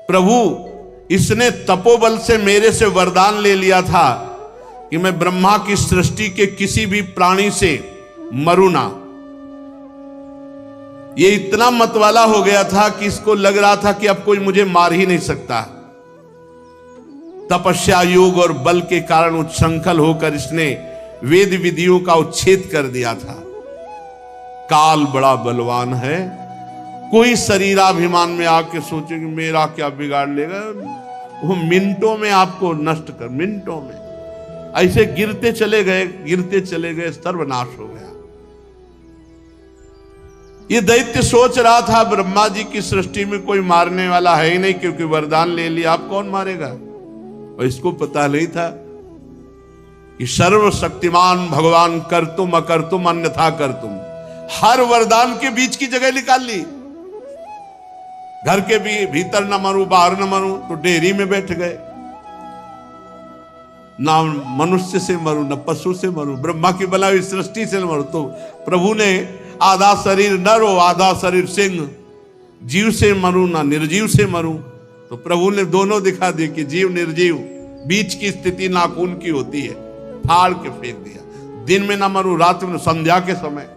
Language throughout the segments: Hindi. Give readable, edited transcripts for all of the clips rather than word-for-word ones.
प्रभु इसने तपोबल से मेरे से वरदान ले लिया था कि मैं ब्रह्मा की सृष्टि के किसी भी प्राणी से मरूं ना। ये इतना मतवाला हो गया था कि इसको लग रहा था कि अब कोई मुझे मार ही नहीं सकता। तपस्या योग और बल के कारण उच्छृंखल होकर इसने वेद विधियों का उच्छेद कर दिया था। काल बड़ा बलवान है, कोई शरीराभिमान में आके सोचे कि मेरा क्या बिगाड़ लेगा, वो मिनटों में आपको नष्ट कर, मिनटों में ऐसे गिरते चले गए, सर्वनाश हो गया। ये दैत्य सोच रहा था ब्रह्मा जी की सृष्टि में कोई मारने वाला है ही नहीं, क्योंकि वरदान ले लिया, आप कौन मारेगा। और इसको पता नहीं था कि सर्वशक्तिमान भगवान कर्तुम अकर्तुम अन्यथा कर्तुम, हर वरदान के बीच की जगह निकाल ली। घर के भी भीतर न मरूं बाहर न मरूं, तो डेयरी में बैठ गए। ना मनुष्य से मरूं न पशु से मरूं, ब्रह्मा की बनाई सृष्टि से मरूं। तो प्रभु ने आधा शरीर नर हो आधा शरीर सिंह, जीव से मरूं ना निर्जीव से मरूं। तो प्रभु ने दोनों दिखा दिए कि जीव निर्जीव बीच की स्थिति नाखून की होती है, फाड़ के फेंक दिया। दिन में ना मरूं, रात में, संध्या के समय,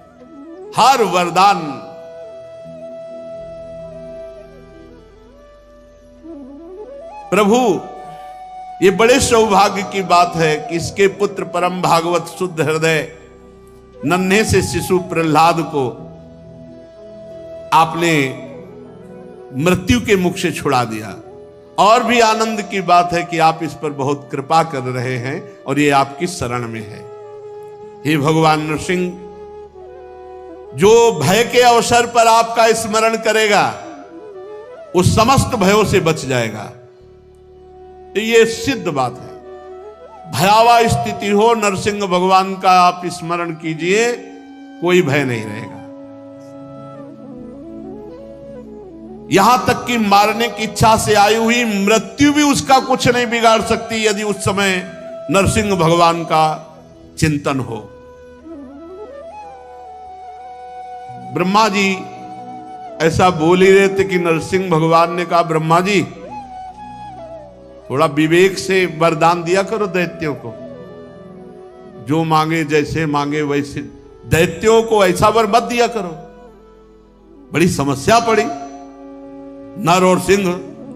हर वरदान। प्रभु ये बड़े सौभाग्य की बात है कि इसके पुत्र परम भागवत शुद्ध हृदय नन्हे से शिशु प्रहलाद को आपने मृत्यु के मुख से छुड़ा दिया। और भी आनंद की बात है कि आप इस पर बहुत कृपा कर रहे हैं और ये आपकी शरण में है। हे भगवान नृसिंह, जो भय के अवसर पर आपका स्मरण करेगा उस समस्त भयों से बच जाएगा। ये सिद्ध बात है। भयावह स्थिति हो, नरसिंह भगवान का आप स्मरण कीजिए, कोई भय नहीं रहेगा। यहां तक कि मारने की इच्छा से आई हुई मृत्यु भी उसका कुछ नहीं बिगाड़ सकती, यदि उस समय नरसिंह भगवान का चिंतन हो। ब्रह्मा जी ऐसा बोल ही रहे थे कि नरसिंह भगवान ने कहा, ब्रह्मा जी थोड़ा विवेक से वरदान दिया करो दैत्यों को, जो मांगे जैसे मांगे वैसे। दैत्यों को ऐसा वर मत दिया करो, बड़ी समस्या पड़ी। नर और सिंह,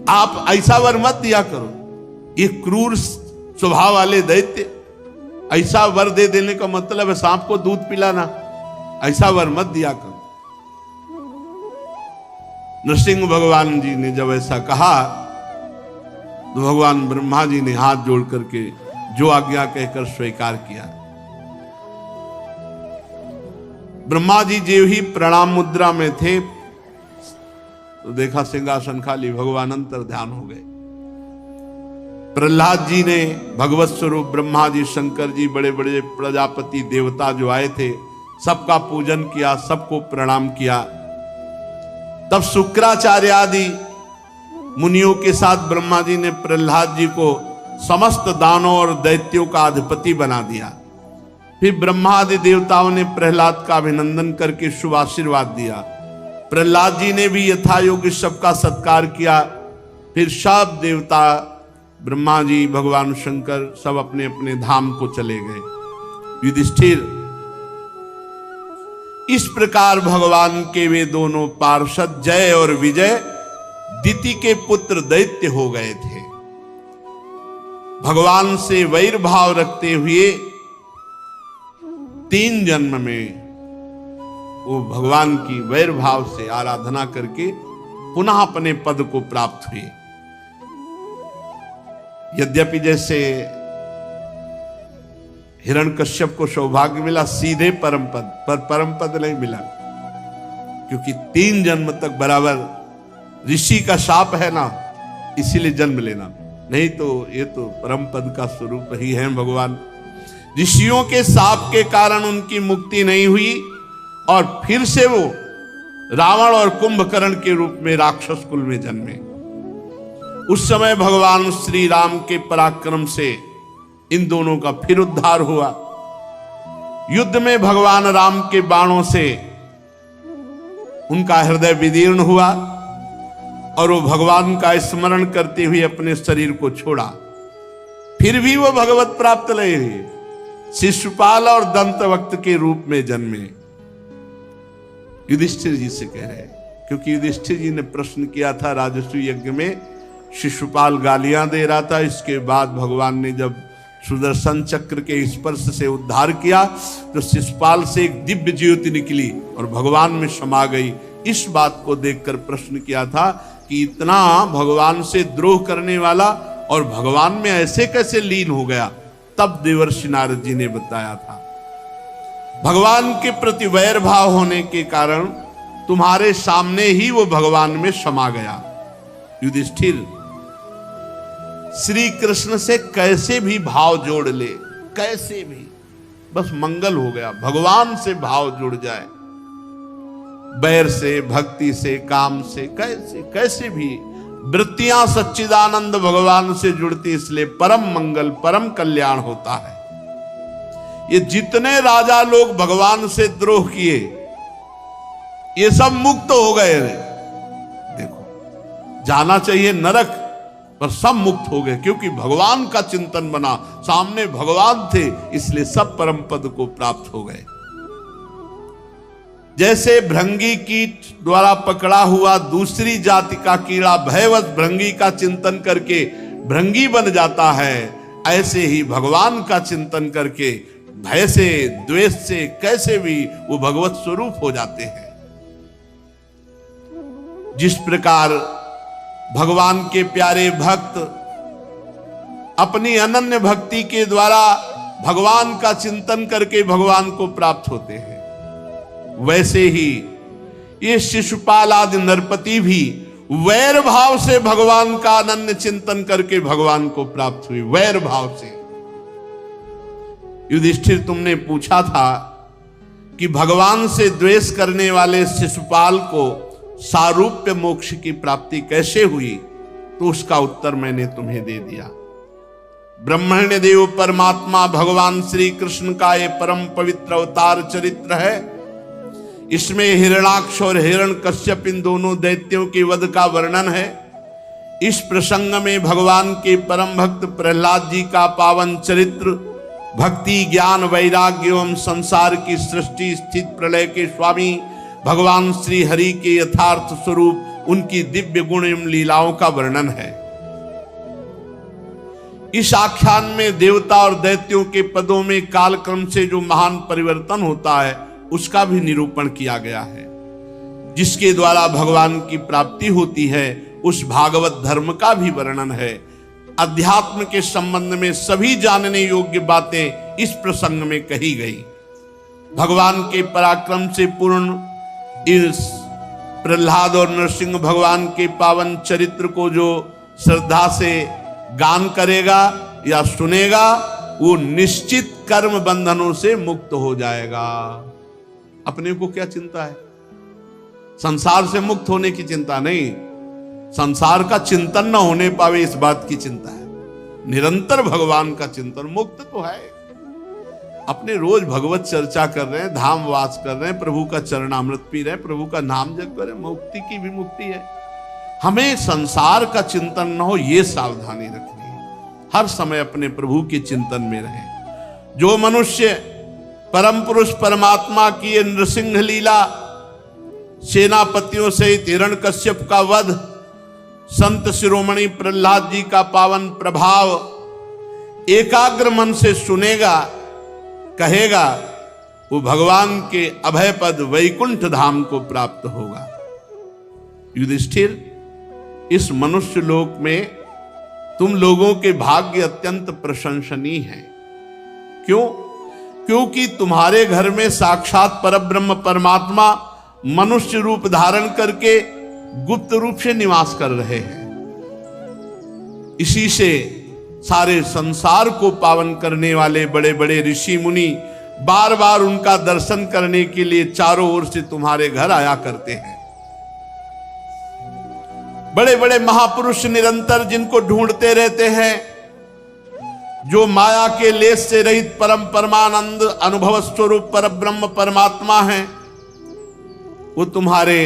आप ऐसा वर मत दिया करो। ये क्रूर स्वभाव वाले दैत्य, ऐसा वर दे देने का मतलब है सांप को दूध पिलाना। ऐसा वर मत दिया करो। नरसिंह भगवान जी ने जब ऐसा कहा तो भगवान ब्रह्मा जी ने हाथ जोड़ करके जो आज्ञा कहकर स्वीकार किया। ब्रह्मा जी जो ही प्रणाम मुद्रा में थे तो देखा सिंहासन खाली, भगवान अंतर ध्यान हो गए। प्रहलाद जी ने भगवत स्वरूप ब्रह्मा जी, शंकर जी, बड़े बड़े प्रजापति देवता जो आए थे, सबका पूजन किया, सबको प्रणाम किया। तब शुक्राचार्य आदि मुनियों के साथ ब्रह्मा जी ने प्रहलाद जी को समस्त दानों और दैत्यों का अधिपति बना दिया। फिर ब्रह्मा आदि देवताओं ने प्रहलाद का अभिनंदन करके शुभ आशीर्वाद दिया। प्रहलाद जी ने भी यथा योग्य सबका सत्कार किया। फिर सब देवता, ब्रह्मा जी, भगवान शंकर सब अपने अपने धाम को चले गए। युधिष्ठिर, इस प्रकार भगवान के वे दोनों पार्षद जय और विजय दिति के पुत्र दैत्य हो गए थे। भगवान से वैर भाव रखते हुए 3 जन्म में वो भगवान की वैर भाव से आराधना करके पुनः अपने पद को प्राप्त हुए। यद्यपि जैसे हिरण्यकश्यप को सौभाग्य मिला सीधे परम पद, पर परम पद नहीं मिला, क्योंकि 3 जन्म तक बराबर ऋषि का शाप है ना, इसीलिए जन्म लेना। नहीं तो ये तो परम पद का स्वरूप ही है भगवान। ऋषियों के शाप के कारण उनकी मुक्ति नहीं हुई और फिर से वो रावण और कुंभकर्ण के रूप में राक्षस कुल में जन्मे। उस समय भगवान श्री राम के पराक्रम से इन दोनों का फिर उद्धार हुआ। युद्ध में भगवान राम के बाणों से उनका हृदय विदीर्ण हुआ। और वो भगवान का स्मरण करते हुए अपने शरीर को छोड़ा। फिर भी वो भगवत प्राप्त रहे, शिशुपाल और दंतवक्त के रूप में जन्मे। युधिष्ठिर जी से कह रहे हैं, क्योंकि युधिष्ठिर जी ने प्रश्न किया था राजसूय यज्ञ में, शिशुपाल गालियां दे रहा था। इसके बाद भगवान ने जब सुदर्शन चक्र के स्पर्श से उद्धार किया तो शिशुपाल से एक दिव्य ज्योति निकली और भगवान में समा गई। इस बात को देखकर प्रश्न किया था कि इतना भगवान से द्रोह करने वाला और भगवान में ऐसे कैसे लीन हो गया। तब देवर्षि नारद जी ने बताया था, भगवान के प्रति वैर भाव होने के कारण तुम्हारे सामने ही वो भगवान में समा गया। युधिष्ठिर, श्री कृष्ण से कैसे भी भाव जोड़ ले, कैसे भी, बस मंगल हो गया। भगवान से भाव जुड़ जाए, बैर से, भक्ति से, काम से, कैसे कैसे भी वृत्तियां सच्चिदानंद भगवान से जुड़ती, इसलिए परम मंगल परम कल्याण होता है। ये जितने राजा लोग भगवान से द्रोह किए ये सब मुक्त हो गए। देखो, जाना चाहिए नरक, पर सब मुक्त हो गए क्योंकि भगवान का चिंतन बना, सामने भगवान थे, इसलिए सब परम पद को प्राप्त हो गए। जैसे भृंगी कीट द्वारा पकड़ा हुआ दूसरी जाति का कीड़ा भयवश भृंगी का चिंतन करके भृंगी बन जाता है, ऐसे ही भगवान का चिंतन करके भय से, द्वेष से, कैसे भी वो भगवत स्वरूप हो जाते हैं। जिस प्रकार भगवान के प्यारे भक्त अपनी अनन्य भक्ति के द्वारा भगवान का चिंतन करके भगवान को प्राप्त होते हैं, वैसे ही ये शिशुपाल आदि नरपति भी वैर भाव से भगवान का अनन्य चिंतन करके भगवान को प्राप्त हुई, वैर भाव से। युधिष्ठिर, तुमने पूछा था कि भगवान से द्वेष करने वाले शिशुपाल को सारूप्य मोक्ष की प्राप्ति कैसे हुई, तो उसका उत्तर मैंने तुम्हें दे दिया। ब्रह्मण्य देव परमात्मा भगवान श्री कृष्ण का ये परम पवित्र अवतार चरित्र है। इसमें हिरणाक्ष और हिरण्यकश्यप इन दोनों दैत्यों के वध का वर्णन है। इस प्रसंग में भगवान के परम भक्त प्रहलाद जी का पावन चरित्र, भक्ति, ज्ञान, वैराग्य एवं संसार की सृष्टि स्थित प्रलय के स्वामी भगवान श्री हरि के यथार्थ स्वरूप, उनकी दिव्य गुण एवं लीलाओं का वर्णन है। इस आख्यान में देवता और दैत्यों के पदों में कालक्रम से जो महान परिवर्तन होता है उसका भी निरूपण किया गया है। जिसके द्वारा भगवान की प्राप्ति होती है उस भागवत धर्म का भी वर्णन है। अध्यात्म के संबंध में सभी जानने योग्य बातें इस प्रसंग में कही गई। भगवान के पराक्रम से पूर्ण इस प्रहलाद और नरसिंह भगवान के पावन चरित्र को जो श्रद्धा से गान करेगा या सुनेगा, वो निश्चित कर्म बंधनों से मुक्त हो जाएगा। अपने को क्या चिंता है? संसार से मुक्त होने की चिंता नहीं, संसार का चिंतन न होने पावे इस बात की चिंता है। निरंतर भगवान का चिंतन, मुक्त तो है। अपने रोज भगवत चर्चा कर रहे हैं, धाम वास कर रहे हैं, प्रभु का चरणामृत पी रहे हैं, प्रभु का नाम जप कर रहे हैं, मुक्ति की भी मुक्ति है। हमें संसार का चिंतन न हो, ये सावधानी रखनी है। हर समय अपने प्रभु के चिंतन में रहे। जो मनुष्य परम पुरुष परमात्मा की नृसिंह लीला, सेनापतियों सहित हिरण्यकश्यप का वध, संत शिरोमणि प्रहलाद जी का पावन प्रभाव एकाग्र मन से सुनेगा, कहेगा, वो भगवान के अभय पद वैकुंठ धाम को प्राप्त होगा। युधिष्ठिर, इस मनुष्य लोक में तुम लोगों के भाग्य अत्यंत प्रशंसनीय हैं। क्यों? क्योंकि तुम्हारे घर में साक्षात परब्रह्म परमात्मा मनुष्य रूप धारण करके गुप्त रूप से निवास कर रहे हैं। इसी से सारे संसार को पावन करने वाले बड़े बड़े ऋषि मुनि बार बार उनका दर्शन करने के लिए चारों ओर से तुम्हारे घर आया करते हैं। बड़े बड़े महापुरुष निरंतर जिनको ढूंढते रहते हैं, जो माया के लेस से रहित परम परमानंद अनुभव स्वरूप परब्रह्म परमात्मा हैं, वो तुम्हारे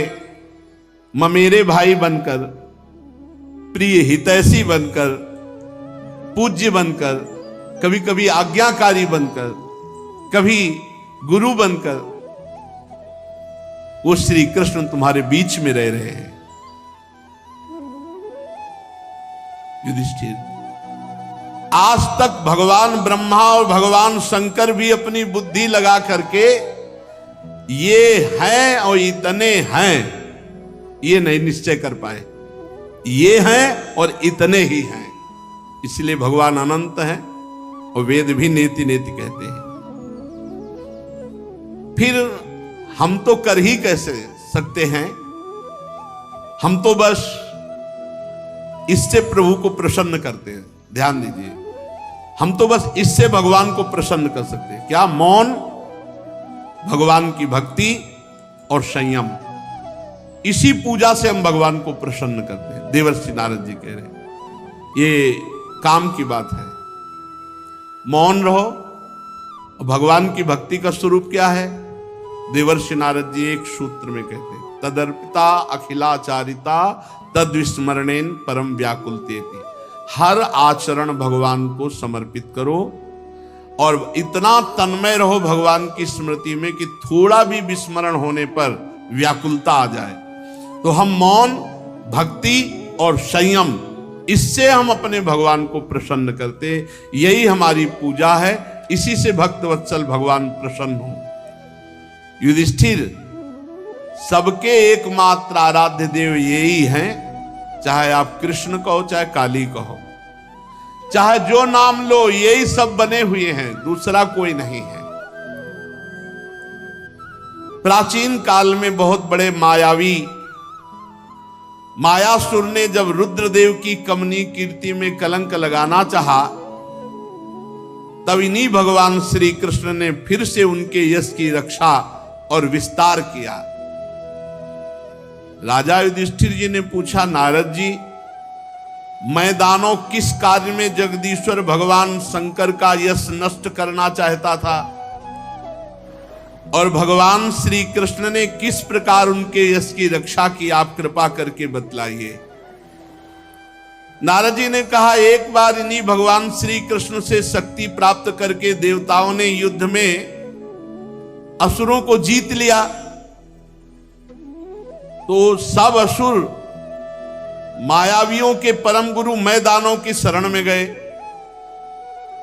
ममेरे भाई बनकर प्रिय हितैषी बनकर, पूज्य बनकर, कभी कभी आज्ञाकारी बनकर, कभी गुरु बनकर वो श्री कृष्ण तुम्हारे बीच में रह रहे हैं। युधिष्ठिर, आज तक भगवान ब्रह्मा और भगवान शंकर भी अपनी बुद्धि लगा करके ये हैं और इतने हैं ये नहीं निश्चय कर पाए। ये हैं और इतने ही हैं, इसलिए भगवान अनंत हैं और वेद भी नेति नेति कहते हैं। फिर हम तो कर ही कैसे सकते हैं? हम तो बस इससे प्रभु को प्रसन्न करते हैं। ध्यान दीजिए, हम तो बस इससे भगवान को प्रसन्न कर सकते हैं। क्या? मौन, भगवान की भक्ति और संयम, इसी पूजा से हम भगवान को प्रसन्न करते हैं। देवर्षि नारद जी कह रहे हैं ये काम की बात है। मौन रहो। भगवान की भक्ति का स्वरूप क्या है? देवर्षि नारद जी एक सूत्र में कहते हैं, तदर्पिता अखिलाचारिता तद्विस्मरणेन परम व्याकुलतेति। हर आचरण भगवान को समर्पित करो और इतना तन्मय रहो भगवान की स्मृति में कि थोड़ा भी विस्मरण होने पर व्याकुलता आ जाए। तो हम मौन, भक्ति और संयम, इससे हम अपने भगवान को प्रसन्न करते। यही हमारी पूजा है, इसी से भक्त वत्सल भगवान प्रसन्न हो। युधिष्ठिर, सबके एकमात्र आराध्य देव यही हैं, चाहे आप कृष्ण कहो चाहे काली कहो, चाहे जो नाम लो, यही सब बने हुए हैं, दूसरा कोई नहीं है। प्राचीन काल में बहुत बड़े मायावी मायासुर ने जब रुद्रदेव की कमनी कीर्ति में कलंक लगाना चाहा, तब इन्हीं भगवान श्री कृष्ण ने फिर से उनके यश की रक्षा और विस्तार किया। राजा युधिष्ठिर जी ने पूछा, नारद जी, मैं दानव किस कार्य में जगदीश्वर भगवान शंकर का यश नष्ट करना चाहता था और भगवान श्री कृष्ण ने किस प्रकार उनके यश की रक्षा की, आप कृपा करके बतलाइए। नारद जी ने कहा, एक बार इन्हीं भगवान श्री कृष्ण से शक्ति प्राप्त करके देवताओं ने युद्ध में असुरों को जीत लिया, तो सब असुर मायावियों के परम गुरु मैदानों की शरण में गए।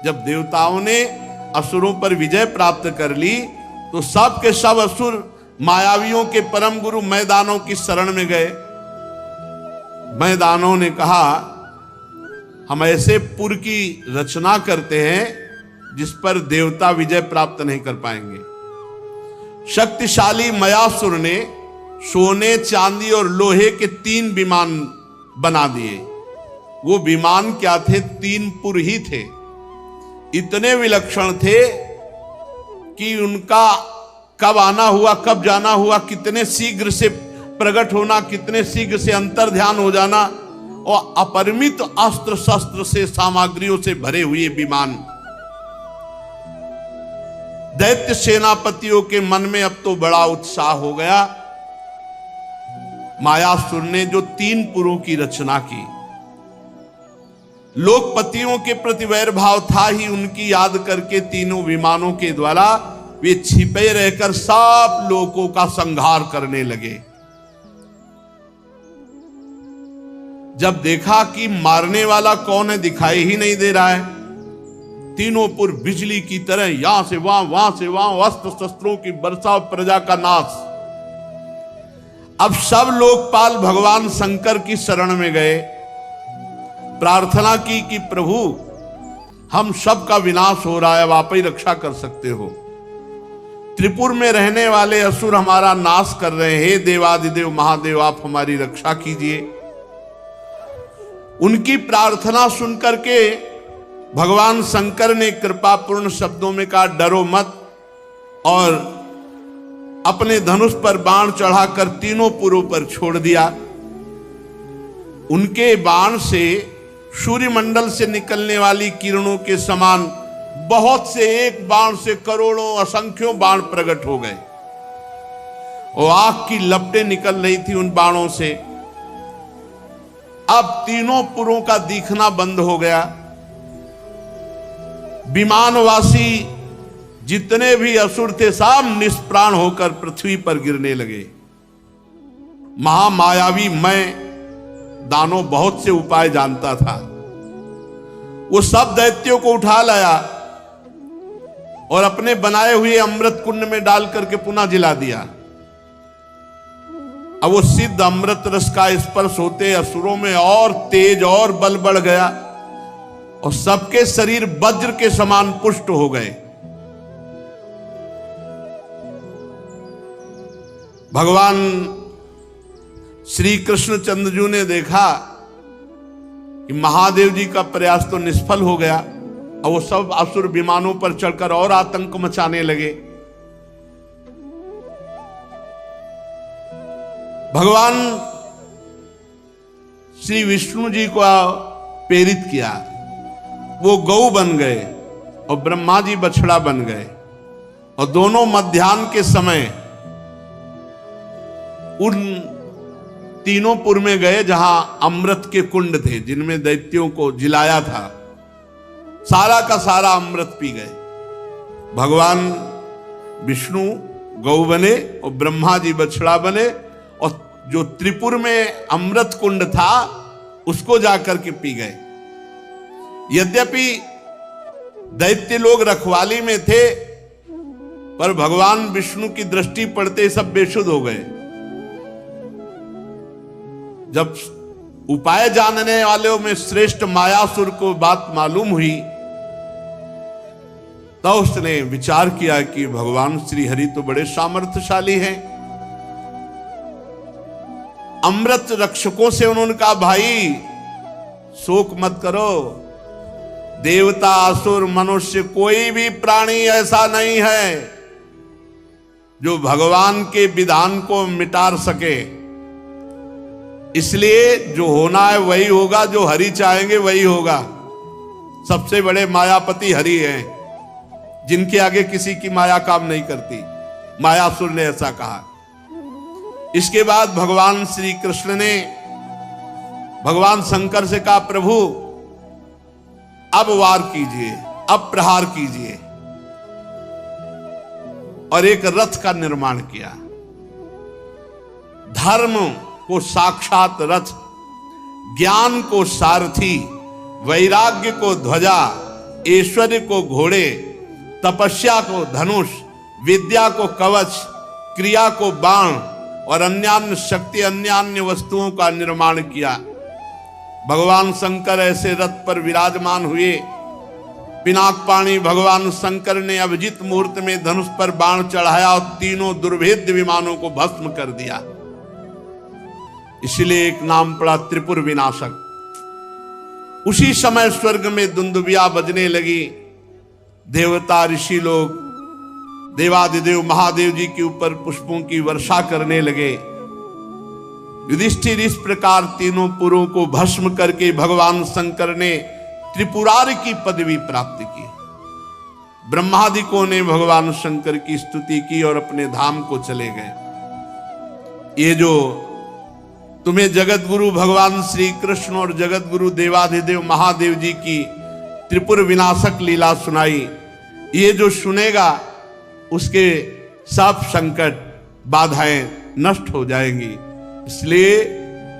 जब देवताओं ने असुरों पर विजय प्राप्त कर ली, तो सब के सब असुर मायावियों के परम गुरु मैदानों की शरण में गए। मैदानों ने कहा, हम ऐसे पुर की रचना करते हैं जिस पर देवता विजय प्राप्त नहीं कर पाएंगे। शक्तिशाली मयासुर ने सोने, चांदी और लोहे के 3 विमान बना दिए। वो विमान क्या थे? 3 पुर ही थे। इतने विलक्षण थे कि उनका कब आना हुआ, कब जाना हुआ, कितने शीघ्र से प्रकट होना, कितने शीघ्र से अंतर ध्यान हो जाना, और अपरिमित अस्त्र शस्त्र से, सामग्रियों से भरे हुए विमान। दैत्य सेनापतियों के मन में अब तो बड़ा उत्साह हो गया। मायासुर ने जो 3 पुरों की रचना की, लोकपतियों के प्रति वैर भाव था ही, उनकी याद करके तीनों विमानों के द्वारा वे छिपे रहकर सब लोगों का संहार करने लगे। जब देखा कि मारने वाला कौन है दिखाई ही नहीं दे रहा है, तीनों पुर बिजली की तरह यहां से वहां से वहां अस्त्र शस्त्रों की वर्षा और प्रजा का नाश। अब सब लोकपाल भगवान शंकर की शरण में गए, प्रार्थना की कि प्रभु हम सब का विनाश हो रहा है, अब आप ही रक्षा कर सकते हो। त्रिपुर में रहने वाले असुर हमारा नाश कर रहे हैं, हे देवादिदेव महादेव आप हमारी रक्षा कीजिए। उनकी प्रार्थना सुनकर के भगवान शंकर ने कृपापूर्ण शब्दों में कहा, डरो मत, और अपने धनुष पर बाण चढ़ाकर तीनों पुरों पर छोड़ दिया। उनके बाण से सूर्यमंडल से निकलने वाली किरणों के समान बहुत से, एक बाण से करोड़ों असंख्यों बाण प्रकट हो गए और आग की लपटें निकल रही थी उन बाणों से। अब तीनों पुरों का दिखना बंद हो गया। विमानवासी जितने भी असुर थे सब निष्प्राण होकर पृथ्वी पर गिरने लगे। महामायावी मैं दानव बहुत से उपाय जानता था, वो सब दैत्यों को उठा लाया और अपने बनाए हुए अमृत कुंड में डाल करके पुनः जिला दिया। अब वो सिद्ध अमृत रस का स्पर्श होते असुरों में और तेज और बल बढ़ गया और सबके शरीर वज्र के समान पुष्ट हो गए। भगवान श्री कृष्णचंद्र जी ने देखा कि महादेव जी का प्रयास तो निष्फल हो गया और वो सब असुर विमानों पर चढ़कर और आतंक मचाने लगे। भगवान श्री विष्णु जी को प्रेरित किया, वो गौ बन गए और ब्रह्मा जी बछड़ा बन गए और दोनों मध्याह्न के समय उन तीनों पुर में गए जहां अमृत के कुंड थे जिनमें दैत्यों को जिलाया था। सारा का सारा अमृत पी गए। भगवान विष्णु गौ बने और ब्रह्मा जी बछड़ा बने और जो त्रिपुर में अमृत कुंड था उसको जाकर के पी गए। यद्यपि दैत्य लोग रखवाली में थे पर भगवान विष्णु की दृष्टि पड़ते सब बेसुध हो गए। जब उपाय जानने वालों में श्रेष्ठ मायासुर को बात मालूम हुई तो उसने विचार किया कि भगवान श्री हरि तो बड़े सामर्थ्यशाली हैं। अमृत रक्षकों से उन्होंने कहा, भाई शोक मत करो, देवता असुर मनुष्य कोई भी प्राणी ऐसा नहीं है जो भगवान के विधान को मिटा सके। इसलिए जो होना है वही होगा, जो हरि चाहेंगे वही होगा। सबसे बड़े मायापति हरि हैं, जिनके आगे किसी की माया काम नहीं करती। मायासुर ने ऐसा कहा। इसके बाद भगवान श्री कृष्ण ने भगवान शंकर से कहा, प्रभु अब वार कीजिए, अब प्रहार कीजिए, और एक रथ का निर्माण किया। धर्म को साक्षात रथ, ज्ञान को सारथी, वैराग्य को ध्वजा, ऐश्वर्य को घोड़े, तपस्या को धनुष, विद्या को कवच, क्रिया को बाण और अन्यान्य शक्ति अन्यान्य वस्तुओं का निर्माण किया। भगवान शंकर ऐसे रथ पर विराजमान हुए। पिनाकपाणी भगवान शंकर ने अभिजीत मुहूर्त में धनुष पर बाण चढ़ाया और तीनों दुर्भेद्य विमानों को भस्म कर दिया। इसलिए एक नाम पड़ा त्रिपुर विनाशक। उसी समय स्वर्ग में दुंदुबिया बजने लगी। देवता ऋषि लोग देवादिदेव महादेव जी के ऊपर पुष्पों की वर्षा करने लगे। युधिष्ठिर इस प्रकार तीनों पुरों को भस्म करके भगवान शंकर ने त्रिपुरारि की पदवी प्राप्त की। ब्रह्मादिकों ने भगवान शंकर की स्तुति की और अपने धाम को चले गए। ये जो तुम्हें जगत गुरु भगवान श्री कृष्ण और जगत गुरु देवाधिदेव महादेव जी की त्रिपुर विनाशक लीला सुनाई, ये जो सुनेगा उसके सब संकट बाधाएं नष्ट हो जाएंगी। इसलिए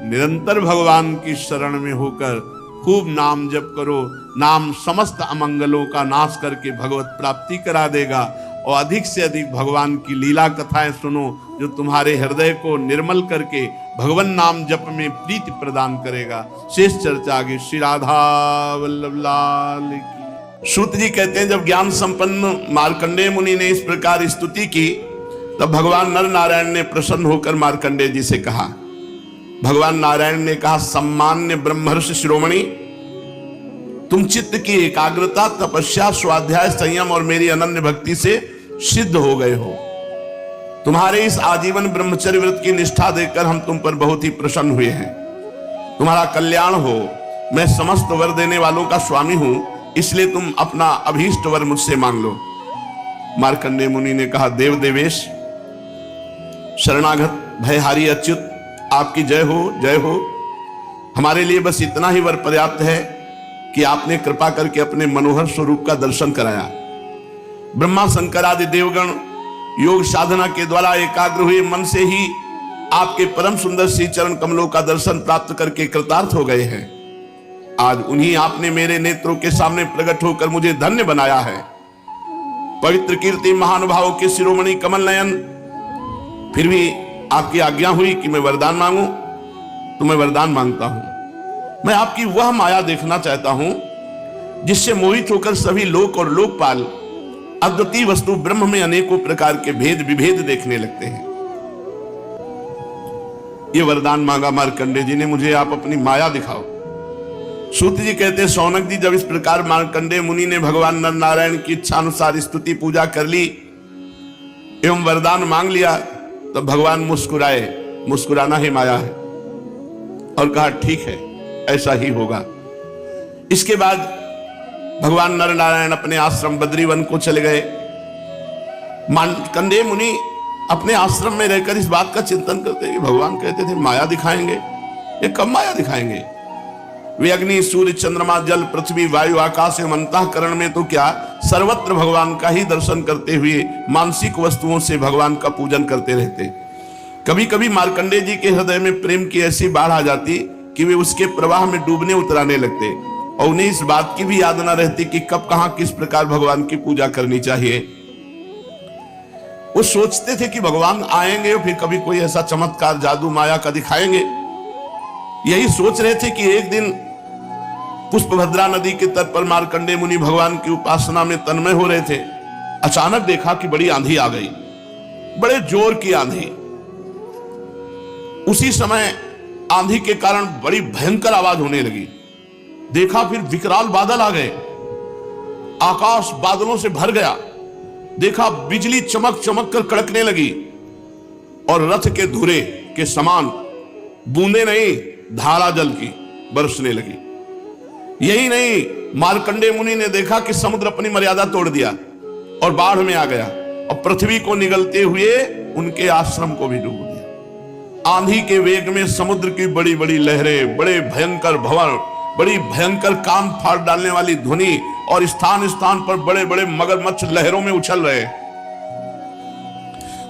निरंतर भगवान की शरण में होकर खूब नाम जप करो। नाम समस्त अमंगलों का नाश करके भगवत प्राप्ति करा देगा। और अधिक से अधिक भगवान की लीला कथाएं सुनो जो तुम्हारे हृदय को निर्मल करके भगवान नाम जप में प्रीति प्रदान करेगा। शेष चर्चा आगे। श्री राधा वल्लभ लाल की। सूत जी कहते हैं, जब ज्ञान संपन्न मार्कंडेय मुनि ने इस प्रकार स्तुति की तब भगवान नर नारायण ने प्रसन्न होकर मार्कंडेय जी से कहा। भगवान नारायण ने कहा, सम्मान्य ब्रह्मर्षि शिरोमणि, तुम चित्त की एकाग्रता, तपस्या, स्वाध्याय, संयम और मेरी अनन्य भक्ति से सिद्ध हो गए हो। तुम्हारे इस आजीवन ब्रह्मचर्य व्रत की निष्ठा देखकर हम तुम पर बहुत ही प्रसन्न हुए हैं। तुम्हारा कल्याण हो। मैं समस्त वर देने वालों का स्वामी हूं, इसलिए तुम अपना अभीष्ट वर मुझसे मांग लो। मार्कंडेय मुनि ने कहा, देव देवेश, शरणागत भयहारी अच्युत, आपकी जय हो, जय हो। हमारे लिए बस इतना ही वर पर्याप्त है कि आपने कृपा करके अपने मनोहर स्वरूप का दर्शन कराया। ब्रह्मा शंकर आदि देवगण योग साधना के द्वारा एकाग्र हुए मन से ही आपके परम सुंदर श्री चरण कमलों का दर्शन प्राप्त करके कृतार्थ हो गए हैं। आज उन्हीं आपने मेरे नेत्रों के सामने प्रकट होकर मुझे धन्य बनाया है। पवित्र कीर्ति महानुभावों के शिरोमणि कमल नयन, फिर भी आपकी आज्ञा हुई कि मैं वरदान मांगूं, तो मैं वरदान मांगता हूं। मैं आपकी वह माया देखना चाहता हूं जिससे मोहित होकर सभी लोक और लोकपाल अद्वितीय वस्तु ब्रह्म में अनेकों प्रकार के भेद विभेद देखने लगते हैं। ये वरदान मांगा मार्कंडेय जी ने, मुझे आप अपनी माया दिखाओ। सूत जी कहते, शौनक जी जब इस प्रकार मार्कंडेय मुनि ने भगवान नर नारायण की इच्छा अनुसार स्तुति पूजा कर ली एवं वरदान मांग लिया, तब भगवान मुस्कुराए। मुस्कुराना ही माया है, और कहा ठीक है, ऐसा ही होगा। इसके बाद भगवान नर नारायण अपने आश्रम बद्रीवन को चले गए। मार्कंडेय मुनि अपने आश्रम में रहकर इस बात का चिंतन करते कि भगवान कहते थे माया दिखाएंगे, ये कब माया दिखाएंगे? वे अग्नि सूर्य चंद्रमा जल पृथ्वी वायु आकाश एवं अंतःकरण में तो क्या सर्वत्र भगवान का ही दर्शन करते हुए मानसिक वस्तुओं से भगवान का पूजन करते रहते। कभी कभी मार्कंडेय जी के हृदय में प्रेम की ऐसी बाढ़ आ जाती कि वे उसके प्रवाह में डूबने उतराने लगते, और उन्हें इस बात की भी याद न रहती कि कब कहां किस प्रकार भगवान की पूजा करनी चाहिए। वो सोचते थे कि भगवान आएंगे, फिर कभी कोई ऐसा चमत्कार जादू माया का दिखाएंगे। यही सोच रहे थे कि एक दिन पुष्पभद्रा नदी के तट पर मार्कंडेय मुनि भगवान की उपासना में तन्मय हो रहे थे। अचानक देखा कि बड़ी आंधी आ गई, बड़े जोर की आंधी। उसी समय आंधी के कारण बड़ी भयंकर आवाज होने लगी। देखा फिर विकराल बादल आ गए, आकाश बादलों से भर गया। देखा बिजली चमक चमक कर कड़कने लगी, और रथ के धुरे के समान बूंदे नहीं धारा जल की बरसने लगी। यही नहीं, मार्कंडेय मुनि ने देखा कि समुद्र अपनी मर्यादा तोड़ दिया और बाढ़ में आ गया, और पृथ्वी को निगलते हुए उनके आश्रम को भी डूब दिया। आंधी के वेग में समुद्र की बड़ी बड़ी लहरें, बड़े भयंकर भंवर, बड़ी भयंकर कान फाड़ डालने वाली ध्वनि, और स्थान स्थान पर बड़े बड़े मगरमच्छ लहरों में उछल रहे।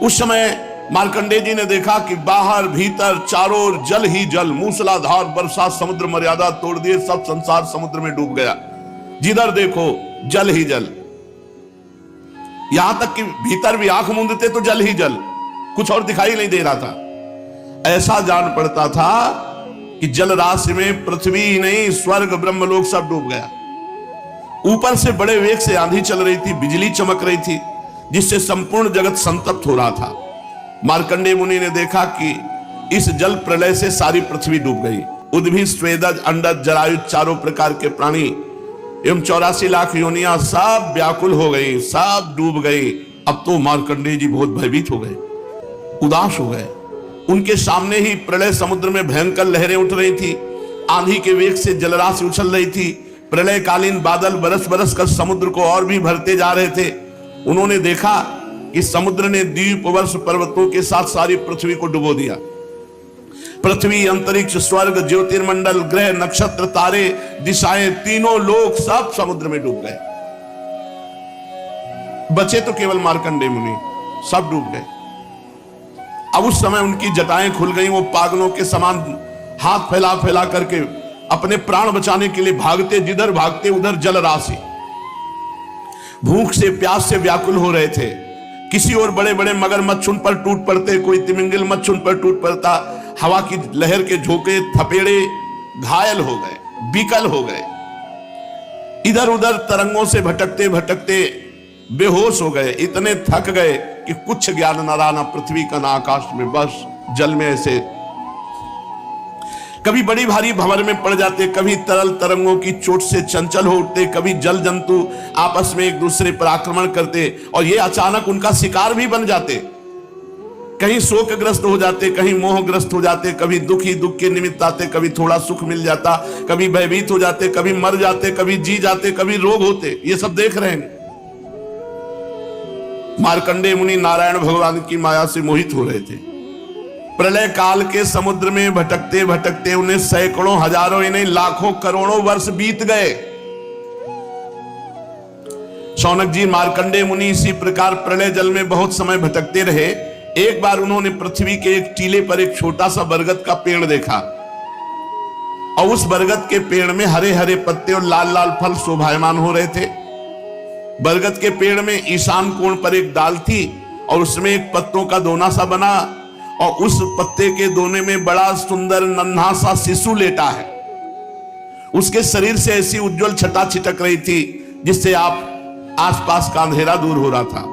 उस समय मार्कंडेय जी ने देखा कि बाहर भीतर चारों ओर जल ही जल, मूसलाधार वर्षा, समुद्र मर्यादा तोड़ दिए, सब संसार समुद्र में डूब गया। जिधर देखो जल ही जल, यहां तक कि भीतर भी आंख मूंदते तो जल ही जल, कुछ और दिखाई नहीं दे रहा था। ऐसा जान पड़ता था कि जल राशि में पृथ्वी ही नहीं स्वर्ग ब्रह्मलोक सब डूब गया। ऊपर से बड़े वेग से आंधी चल रही थी, बिजली चमक रही थी, जिससे संपूर्ण जगत संतप्त हो रहा था। मार्कंडेय मुनि ने देखा कि इस जल प्रलय से सारी पृथ्वी डूब गई। उद्भिद स्वेदज अंडज जरायुज चारों प्रकार के प्राणी एवं 84 लाख योनियां सब व्याकुल हो गई, सब डूब गई। अब तो मार्कंडेय जी बहुत भयभीत हो गए, उदास हो गए। उनके सामने ही प्रलय समुद्र में भयंकर लहरें उठ रही थी, आंधी के वेग से जलराशि उछल रही थी, प्रलयकालीन बादल बरस बरस कर समुद्र को और भी भरते जा रहे थे। उन्होंने देखा कि समुद्र ने द्वीप वर्ष पर्वतों के साथ सारी पृथ्वी को डुबो दिया। पृथ्वी, अंतरिक्ष, स्वर्ग, ज्योतिर्मंडल, ग्रह, नक्षत्र, तारे, दिशाएं, तीनों लोक सब समुद्र में डूब गए। बचे तो केवल मार्कंडेय मुनि, सब डूब गए। अब उस समय उनकी जटाएं खुल गई, वो पागलों के समान हाथ फैला फैला करके अपने प्राण बचाने के लिए भागते, जिधर भागते उधर जल राशि। भूख से प्यास से व्याकुल हो रहे थे। किसी और बड़े बड़े मगरमच्छ उन पर टूट पड़ते, कोई तिमिंगिल मच्छ उन पर टूट पड़ता। हवा की लहर के झोंके थपेड़े, घायल हो गए, विकल हो गए। इधर उधर तरंगों से भटकते भटकते बेहोश हो गए, इतने थक गए कि कुछ ज्ञान न रहा, ना पृथ्वी का ना आकाश में, बस जल में ऐसे कभी बड़ी भारी भंवर में पड़ जाते, कभी तरल तरंगों की चोट से चंचल हो उठते, कभी जल जंतु आपस में एक दूसरे पर आक्रमण करते और ये अचानक उनका शिकार भी बन जाते। कहीं शोकग्रस्त हो जाते, कहीं मोहग्रस्त हो जाते, कभी दुख ही दुख के निमित्त आते, कभी थोड़ा सुख मिल जाता, कभी भयभीत हो जाते, कभी मर जाते, कभी जी जाते, कभी रोग होते। ये सब देख रहे हैं। मार्कंडेय मुनि नारायण भगवान की माया से मोहित हो रहे थे। प्रलय काल के समुद्र में भटकते भटकते उन्हें सैकड़ों हजारों ही नहीं लाखों करोड़ों वर्ष बीत गए। शौनक जी, मार्कंडेय मुनि इसी प्रकार प्रलय जल में बहुत समय भटकते रहे। एक बार उन्होंने पृथ्वी के एक टीले पर एक छोटा सा बरगद का पेड़ देखा और उस बरगद के पेड़ में हरे हरे पत्ते और लाल लाल फल शोभायमान हो रहे थे। बरगद के पेड़ में ईशान कोण पर एक डाल थी और उसमें एक पत्तों का दोना सा बना और उस पत्ते के दोने में बड़ा सुंदर नन्हा सा शिशु लेटा है। उसके शरीर से ऐसी उज्जवल छटा छिटक रही थी जिससे आप आसपास का अंधेरा दूर हो रहा था।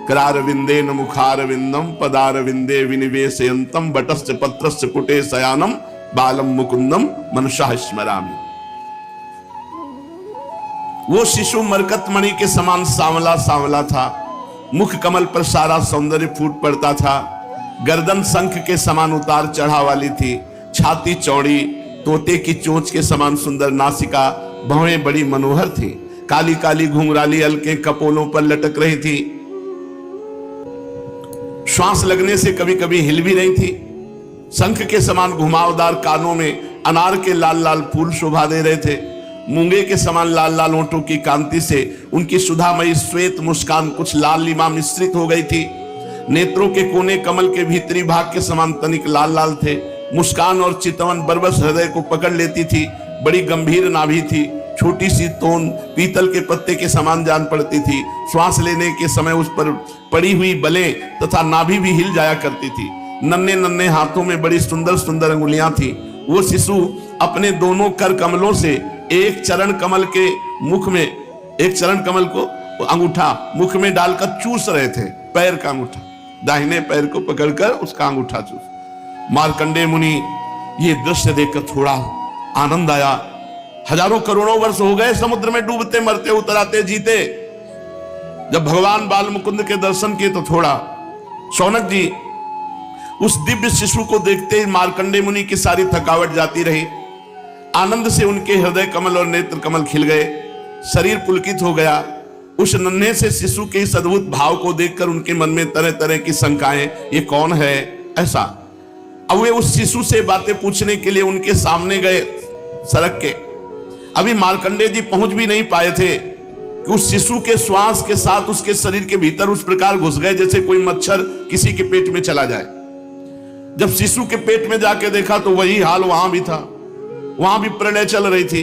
करारविंदे न मुखारविंदम पदारविंदे विनिवेशयंतम बटस्य पत्रस्य कुटे शयानम बालम मुकुंदम मनुष्य स्मरामि। वो शिशु मरकत मणि के समान सांवला सांवला था। मुख कमल पर सारा सौंदर्य फूट पड़ता था। गर्दन शंख के समान उतार चढ़ा वाली थी। छाती चौड़ी, तोते की चोंच के समान सुंदर नासिका, भौहें बड़ी मनोहर थी। काली काली घुंघराली अलके कपोलों पर लटक रही थी। श्वास लगने से कभी कभी हिल भी रही थी। शंख के समान घुमावदार कानों में अनार के लाल लाल फूल शोभा दे रहे थे। मूंगे के समान लाल लाल होंठों की कांति से उनकी सुधामयी श्वेत मुस्कान कुछ लाल लीमा मिश्रित हो गई थी। नेत्रों के कोने कमल के भीतरी भाग के समान तनिक लाल लाल थे। मुस्कान और चितवन बरबस हृदय को पकड़ लेती थी। बड़ी गंभीर नाभि थी। छोटी सी तोन पीतल के पत्ते के समान जान पड़ती थी। श्वास लेने के समय उस पर पड़ी हुई बलें तथा नाभि भी हिल जाया करती थी। नन्हे नन्हे हाथों में बड़ी सुंदर सुंदर अंगुलियां थी। वो शिशु अपने दोनों कर कमलों से एक चरण कमल के मुख में, एक चरण कमल को अंगूठा मुख में डालकर चूस रहे थे। पैर का अंगूठा, दाहिने पैर को पकड़कर उसका अंगूठा चूस। मार्कंडेय मुनि ये दृश्य देखकर थोड़ा आनंद आया। हजारों करोड़ों वर्ष हो गए समुद्र में डूबते मरते उतराते जीते। जब भगवान बाल मुकुंद के दर्शन किए तो थोड़ा शौनक जी उस दिव्य शिशु को देखते ही मार्कंडेय मुनि की सारी थकावट जाती रही। आनंद से उनके हृदय कमल और नेत्र कमल खिल गए। शरीर पुलकित हो गया। उस नन्हे से शिशु के इस अद्भुत भाव को देखकर उनके मन में तरह तरह की शंकाएं, ये कौन है ऐसा। अब वे उस शिशु से बातें पूछने के लिए उनके सामने गए सड़क के। अभी मार्कंडेय जी पहुंच भी नहीं पाए थे कि उस शिशु के श्वास के साथ उसके शरीर के भीतर उस प्रकार घुस गए जैसे कोई मच्छर किसी के पेट में चला जाए। जब शिशु के पेट में जाके देखा तो वही हाल वहां भी था। वहां भी प्रलय चल रही थी।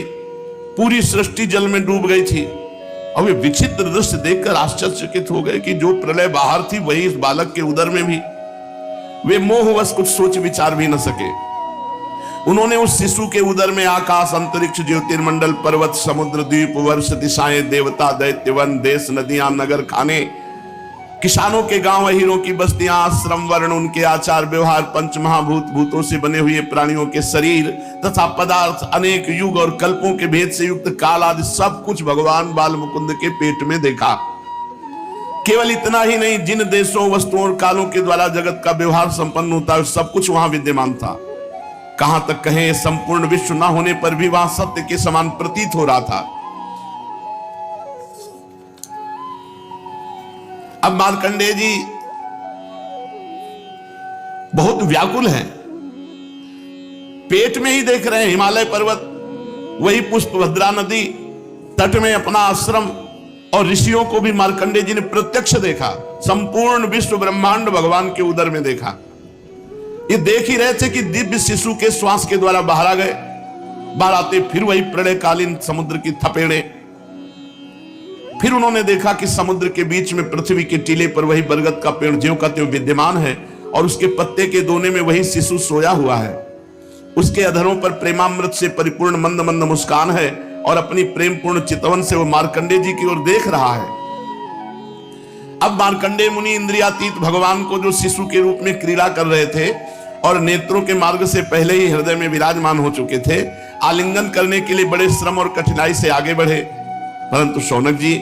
पूरी सृष्टि जल में डूब गई थी। और वे विचित्र दृश्य देखकर आश्चर्यचकित हो गए कि जो प्रलय बाहर थी वही इस बालक के उदर में भी। वे मोहवश कुछ सोच विचार भी न सके। उन्होंने उस शिशु के उदर में आकाश, अंतरिक्ष, ज्योतिर्मंडल, पर्वत, समुद्र, द्वीप, वर्ष, दिशाएं, देवता, दैत्य, वन, देश, नदियां, नगर, खाने, किसानों के गांव, हीरों की बस्तियां, आश्रम, वर्ण, उनके आचार व्यवहार, पंच महाभूत, भूतों से बने हुए प्राणियों के शरीर तथा पदार्थ, अनेक युग और कल्पों के भेद से युक्त काल आदि सब कुछ भगवान बाल मुकुंद के पेट में देखा। केवल इतना ही नहीं, जिन देशों, वस्तुओं और कालों के द्वारा जगत का व्यवहार संपन्न होता है सब कुछ वहां विद्यमान था। कहां तक कहें, संपूर्ण विश्व न होने पर भी वहां सत्य के समान प्रतीत हो रहा था। अब मार्कंडेय जी बहुत व्याकुल हैं। पेट में ही देख रहे हैं हिमालय पर्वत, वही पुष्पभद्रा नदी, तट में अपना आश्रम, और ऋषियों को भी मार्कंडेय जी ने प्रत्यक्ष देखा। संपूर्ण विश्व ब्रह्मांड भगवान के उदर में देखा। ये देख ही रहे थे कि दिव्य शिशु के श्वास के द्वारा बाहर आ गए। बाहर आते फिर वही प्रलयकालीन समुद्र की थपेड़े। फिर उन्होंने देखा कि समुद्र के बीच में पृथ्वी के टीले पर वही बरगद का पेड़ ज्यों का त्यों विद्यमान है और उसके पत्ते के दोने में वही शिशु सोया हुआ है। उसके अधरों पर प्रेमामृत से परिपूर्ण मंद मंद मुस्कान है और अपनी प्रेमपूर्ण चितवन से वो मार्कंडेय जी की ओर देख रहा है। अब मार्कंडेय मुनि इंद्रियातीत भगवान को जो शिशु के रूप में क्रीड़ा कर रहे थे और नेत्रों के मार्ग से पहले ही हृदय में विराजमान हो चुके थे, आलिंगन करने के लिए बड़े श्रम और कठिनाई से आगे बढ़े। परंतु शौनक जी,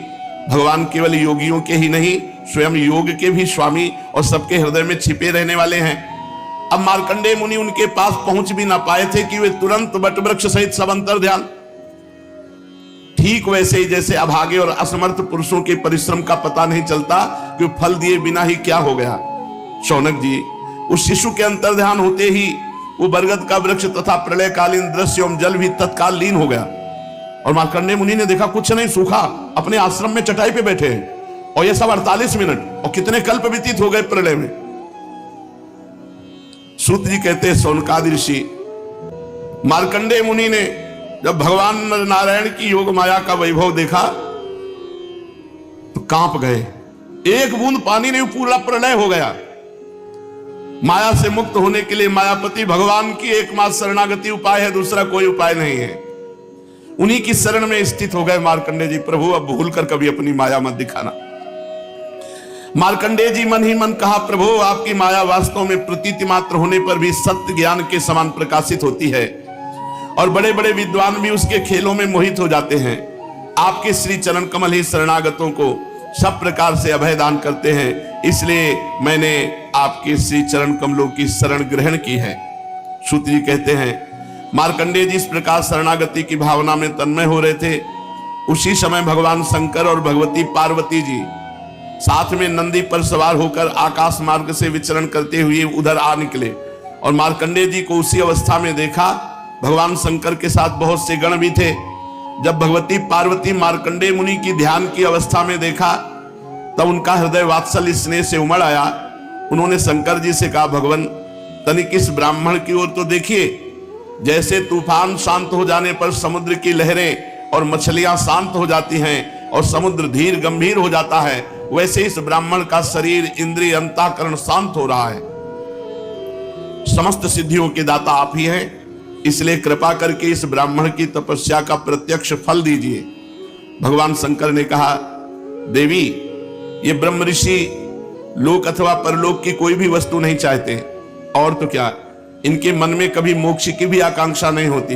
भगवान केवल योगियों के ही नहीं, स्वयं योग के भी स्वामी और सबके हृदय में छिपे रहने वाले हैं। अब मार्कंडेय मुनि उनके पास पहुंच भी ना पाए थे कि वे तुरंत वटवृक्ष सहित सब अंतर ध्यान। ठीक वैसे ही जैसे अभागे और असमर्थ पुरुषों के परिश्रम का पता नहीं चलता कि फल दिए बिना ही क्या हो गया। शौनक जी, उस शिशु के अंतर्ध्यान होते ही वो बरगद का वृक्ष तथा प्रलयकालीन दृश्य एवं जल भी तत्काल लीन हो गया। और मार्कंडेय मुनि ने देखा कुछ नहीं, सूखा, अपने आश्रम में चटाई पे बैठे हैं। और ये सब 48 मिनट और कितने कल्प व्यतीत हो गए प्रलय में। सूत जी कहते हैं, सौनकादि ऋषि मार्कंडेय मुनि ने जब भगवान नारायण की योग माया का वैभव देखा तो कांप गए। एक बूंद पानी नहीं, पूरा प्रलय हो गया। माया से मुक्त होने के लिए मायापति भगवान की एकमात्र शरणागति उपाय है, दूसरा कोई उपाय नहीं है। उन्हीं की शरण में स्थित हो गए मार्कंडेय जी। प्रभु अब भूलकर कभी अपनी माया मत दिखाना। मार्कंडेय जी मन ही मन कहा, प्रभु आपकी माया वास्तव में प्रतीति मात्र होने पर भी सत्य ज्ञान के समान प्रकाशित होती है और बड़े बड़े विद्वान भी उसके खेलों में मोहित हो जाते हैं। आपके श्री चरण कमल ही शरणागतों को सब प्रकार से अभय दान करते हैं, इसलिए मैंने आपके श्री चरण कमलों की शरण ग्रहण की है। सूत जी कहते हैं, मार्कंडेय जी इस प्रकार शरणागति की भावना में तन्मय हो रहे थे। उसी समय भगवान शंकर और भगवती पार्वती जी साथ में नंदी पर सवार होकर आकाश मार्ग से विचरण करते हुए उधर आ निकले। और मार्कंडेय जी को उसी अवस्था में देखा। भगवान शंकर के साथ बहुत से गण भी थे। जब भगवती पार्वती मार्कंडेय मुनि की ध्यान की अवस्था में देखा तब उनका हृदय वात्सल्य स्नेह से उमड़ आया। उन्होंने शंकर जी से कहा, भगवान तनिक इस ब्राह्मण की ओर तो देखिए। जैसे तूफान शांत हो जाने पर समुद्र की लहरें और मछलियां शांत हो जाती हैं और समुद्र धीर गंभीर हो जाता है, वैसे इस ब्राह्मण का शरीर, इंद्रिय, अंतःकरण शांत हो रहा है। समस्त सिद्धियों के दाता आप ही हैं, इसलिए कृपा करके इस ब्राह्मण की तपस्या का प्रत्यक्ष फल दीजिए। भगवान शंकर ने कहा, देवी ये ब्रह्म ऋषि लोक अथवा परलोक की कोई भी वस्तु नहीं चाहते, और तो क्या इनके मन में कभी मोक्ष की भी आकांक्षा नहीं होती।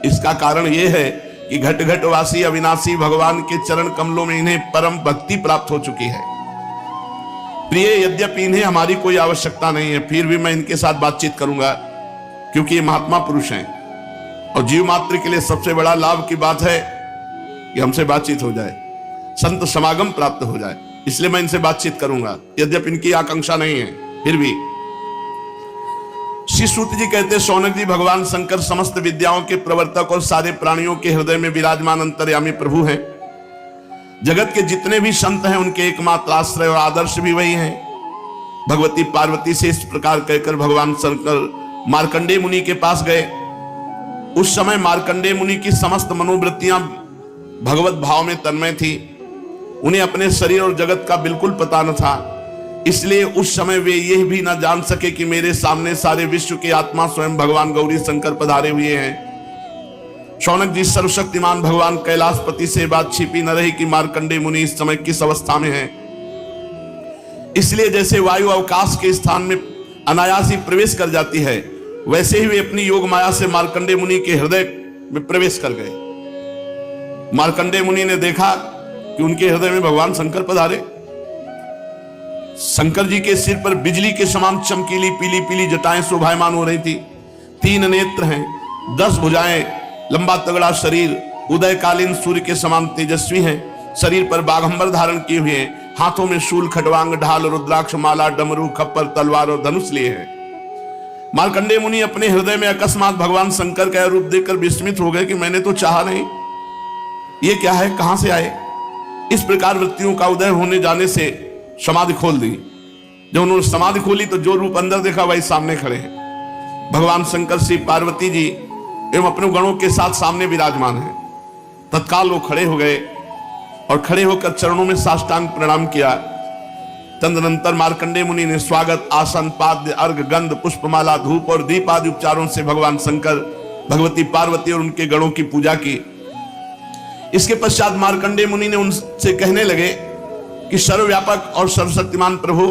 इसका कारण यह है कि घट घट वासी अविनाशी भगवान के चरण कमलों में इन्हें परम भक्ति प्राप्त हो चुकी है। प्रिय, यद्यपि इन्हें हमारी कोई आवश्यकता नहीं है, फिर भी मैं इनके साथ बातचीत करूंगा, क्योंकि ये महात्मा पुरुष हैं और जीव मात्र के लिए सबसे बड़ा लाभ की बात है कि हमसे बातचीत हो जाए, संत समागम प्राप्त हो जाए। इसलिए मैं इनसे बातचीत करूंगा, यद्यपि इनकी आकांक्षा नहीं है, फिर भी। श्री सूत जी कहते, शौनक जी, भगवान शंकर समस्त विद्याओं के प्रवर्तक और सारे प्राणियों के हृदय में विराजमान अंतर्यामी प्रभु हैं। जगत के जितने भी संत हैं उनके एकमात्र आश्रय और आदर्श भी वही हैं। भगवती पार्वती से इस प्रकार कहकर भगवान शंकर मार्कंडेय मुनि के पास गए। उस समय मार्कंडेय मुनि की समस्त मनोवृत्तियां भगवत भाव में तन्मय थी। उन्हें अपने शरीर और जगत का बिल्कुल पता न था, इसलिए उस समय वे यह भी न जान सके कि मेरे सामने सारे विश्व के आत्मा स्वयं भगवान गौरी शंकर पधारे हुए हैं। शौनक जी, सर्वशक्तिमान भगवान कैलाशपति से बात छिपी न रही कि मार्कंडेय मुनि इस समय किस अवस्था में है। इसलिए जैसे वायु अवकाश के स्थान में अनायास ही प्रवेश कर जाती है, वैसे ही वे अपनी योग माया से मार्कंडेय मुनि के हृदय में प्रवेश कर गए। मार्कंडेय मुनि ने देखा कि उनके हृदय में भगवान शंकर पधारे। शंकर जी के सिर पर बिजली के समान चमकीली पीली पीली जटाएं शोभायमान हो रही थी। 3 नेत्र हैं, 10 भुजाएं, लंबा तगड़ा शरीर, उदयकालीन सूर्य के समान तेजस्वी हैं। शरीर पर बाघंबर धारण किए हुए हैं, हाथों में शूल, खटवांग, ढाल, रुद्राक्ष माला, डमरू, खप्पर, तलवार और धनुष लिए हैं। मार्कंडेय मुनि अपने हृदय में अकस्मात भगवान शंकर का रूप देखकर विस्मित हो गए कि मैंने तो चाहा नहीं, ये क्या है, कहां से आए। इस प्रकार वृत्तियों का उदय होने जाने से समाधि खोल दी। जब उन्होंने समाधि खोली तो जो रूप अंदर देखा वही सामने खड़े हैं। भगवान शंकर श्री पार्वती जी एवं अपने गणों के साथ सामने विराजमान हैं। तत्काल वो खड़े हो गए और खड़े होकर चरणों में साष्टांग प्रणाम किया। तदनंतर मार्कंडेय मुनि ने स्वागत, आसन, पाद्य, अर्घ, गंध, पुष्पमाला, धूप और दीप आदि उपचारों से भगवान शंकर, भगवती पार्वती और उनके गणों की पूजा की। इसके पश्चात मार्कंडेय मुनि ने उनसे कहने लगे कि सर्वव्यापक और सर्वशक्तिमान प्रभु,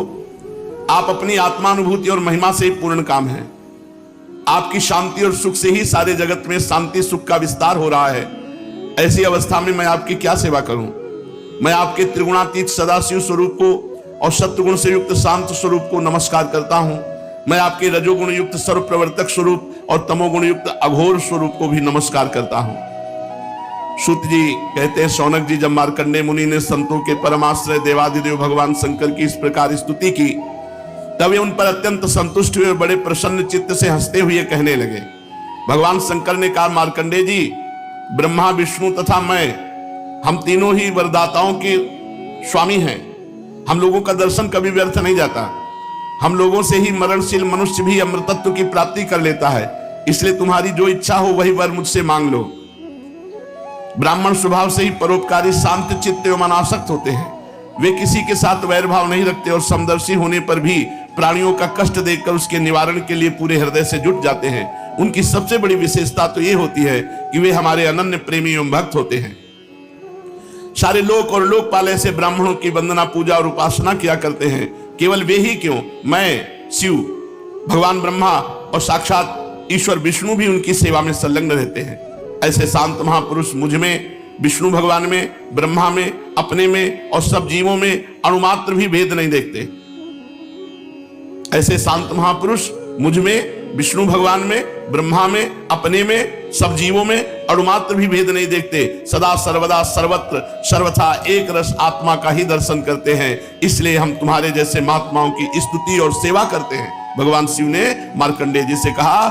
आप अपनी आत्मानुभूति और महिमा से पूर्ण काम हैं। आपकी शांति और सुख से ही सारे जगत में शांति सुख का विस्तार हो रहा है। ऐसी अवस्था में मैं आपकी क्या सेवा करूं। मैं आपके त्रिगुणातीत सदाशिव स्वरूप को और शत्रुगुण से युक्त शांत स्वरूप को नमस्कार करता हूं। मैं आपके रजोगुण युक्त सर्व प्रवर्तक स्वरूप और तमोगुण युक्त अघोर स्वरूप को भी नमस्कार करता हूं। सूत जी कहते हैं, शौनक जी, जब मार्कंडेय मुनि ने संतों के परमाश्रय देवादिदेव भगवान शंकर की इस प्रकार स्तुति की तब वे उन पर अत्यंत संतुष्ट हुए और बड़े प्रसन्न चित्त से हंसते हुए कहने लगे। भगवान शंकर ने कहा, मार्कंडेय जी, ब्रह्मा, विष्णु तथा मैं, हम तीनों ही वरदाताओं के स्वामी हैं। हम लोगों का दर्शन कभी व्यर्थ नहीं जाता। हम लोगों से ही मरणशील मनुष्य भी अमृतत्व की प्राप्ति कर लेता है। इसलिए तुम्हारी जो इच्छा हो वही वर मुझसे मांग लो। ब्राह्मण स्वभाव से ही परोपकारी, शांत चित्त एवं अनासक्त होते हैं। वे किसी के साथ वैर भाव नहीं रखते और समदर्शी होने पर भी प्राणियों का कष्ट देखकर उसके निवारण के लिए पूरे हृदय से जुट जाते हैं। उनकी सबसे बड़ी विशेषता तो ये होती है कि वे हमारे अनन्य प्रेमी एवं भक्त होते हैं। सारे लोक और लोकपाल ऐसे ब्राह्मणों की वंदना, पूजा और उपासना किया करते हैं। केवल वे ही क्यों, मैं, शिव, भगवान ब्रह्मा और साक्षात ईश्वर विष्णु भी उनकी सेवा में संलग्न रहते हैं। ऐसे शांत महापुरुष मुझ में, विष्णु भगवान में, ब्रह्मा में, अपने में और सब जीवों में अणुमात्र भी भेद नहीं देखते। ऐसे शांत महापुरुष मुझ में, विष्णु भगवान में, ब्रह्मा में, अपने में, सब जीवों में अणुमात्र भी भेद नहीं देखते। सदा सर्वदा सर्वत्र सर्वथा एक रस आत्मा का ही दर्शन करते हैं। इसलिए हम तुम्हारे जैसे महात्माओं की स्तुति और सेवा करते हैं। भगवान शिव ने मार्कंडेय जी से कहा,